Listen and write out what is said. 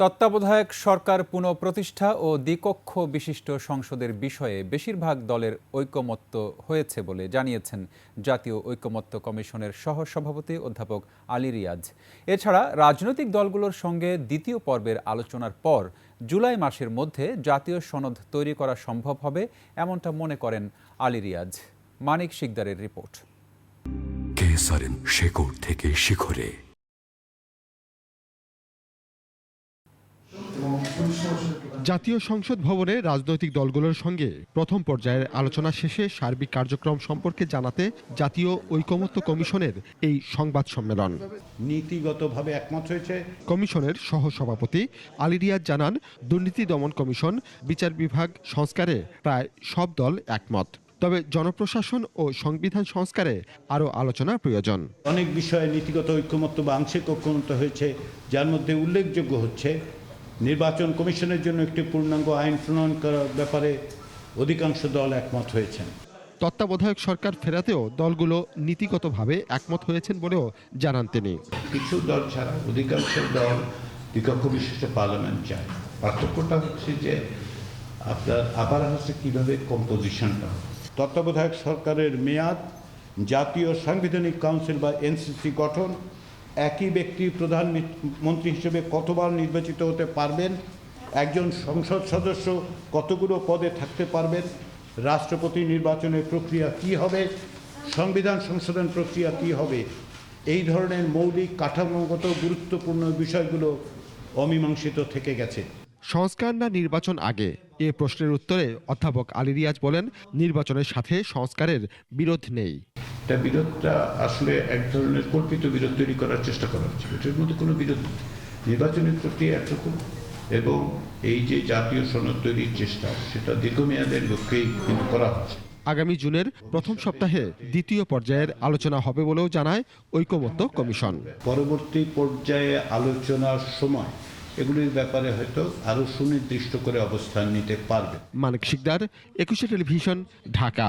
তত্ত্বাবধায়ক সরকার পুনঃপ্রতিষ্ঠা ও দ্বিকক্ষ বিশিষ্ট সংসদের বিষয়ে বেশিরভাগ দলের ঐকমত্য হয়েছে বলে জানিয়েছেন জাতীয় ঐকমত্য কমিশনের সহসভাপতি অধ্যাপক আলী রিয়াজ। এছাড়া রাজনৈতিক দলগুলোর সঙ্গে দ্বিতীয় পর্বের আলোচনার পর জুলাই মাসের মধ্যে জাতীয় সনদ তৈরি করা সম্ভব হবে, এমনটা মনে করেন আলী রিয়াজ। মানিক শিকদারের রিপোর্ট। শেকড় থেকে শিখরে। জাতীয় সংসদ ভবনে রাজনৈতিক দলগুলোর সঙ্গে প্রথম পর্যায়ের আলোচনা শেষে সার্বিক কার্যক্রম সম্পর্কে জানাতে জাতীয় ঐকমত্য কমিশনের এই সংবাদ সম্মেলন। নীতিগতভাবে একমত হয়েছে। কমিশনের সহসভাপতি আলী রিয়াজ জানান, দুর্নীতি দমন কমিশন বিচার বিভাগ সংস্কারে প্রায় সব দল একমত, তবে জনপ্রশাসন ও সংবিধান সংস্কারে আরও আলোচনা প্রয়োজন। অনেক বিষয়ে নীতিগত ঐকমত্য বা আংশিক ঐকমত্য হয়েছে, যার মধ্যে উল্লেখযোগ্য হচ্ছে নির্বাচন কমিশনের জন্য একটি পূর্ণাঙ্গ আইন প্রণয়ন করার ব্যাপারে অধিকাংশ দল একমত হয়েছেন। তত্ত্বাবধায়ক সরকার ফেরাতেও দলগুলো নীতিগতভাবে একমত হয়েছেন বলেও জানান তিনি। কিছু দল ছাড়া অধিকাংশ দল দ্বিকক্ষ বিশিষ্ট পার্লামেন্ট চায়। পার্থক্যটা হচ্ছে যে আপনার আবার হচ্ছে কীভাবে কম্পোজিশনটা। তত্ত্বাবধায়ক সরকারের মেয়াদ, জাতীয় সাংবিধানিক কাউন্সিল বা এনসিসি গঠন, একই ব্যক্তি প্রধানমন্ত্রী হিসেবে কতবার নির্বাচিত হতে পারবেন, একজন সংসদ সদস্য কতগুলো পদে থাকতে পারবেন, রাষ্ট্রপতি নির্বাচনের প্রক্রিয়া কী হবে, সংবিধান সংশোধন প্রক্রিয়া কী হবে, এই ধরনের মৌলিক কাঠামোগত গুরুত্বপূর্ণ বিষয়গুলো অমীমাংসিত থেকে গেছে। সংস্কার না নির্বাচন আগে, এ প্রশ্নের উত্তরে অধ্যাপক আলী রিয়াজ বলেন, নির্বাচনের সাথে সংস্কারের বিরোধ নেই। এটা বিরোধটা আসলে এক ধরনের কল্পিত বিরোধ তৈরি করার চেষ্টা করা হচ্ছে। এটার মধ্যে কোনো বিরোধ নেই। নির্বাচনের প্রক্রিয়া একরকম এবং এই যে জাতীয় সনদ তৈরির চেষ্টা, সেটা দীর্ঘমেয়াদের লক্ষ্যেই কিন্তু করা হচ্ছে। আগামী জুনের প্রথম সপ্তাহে দ্বিতীয় পর্যায়ের আলোচনা হবে বলেও জানায় ঐকমত্য কমিশন। পরবর্তী পর্যায়ে আলোচনার সময় এগুলির ব্যাপারে হয়তো আরও সুনির্দিষ্ট করে অবস্থান নিতে পারবে। মানিক শিকদার, 21 টেলিভিশন, ঢাকা।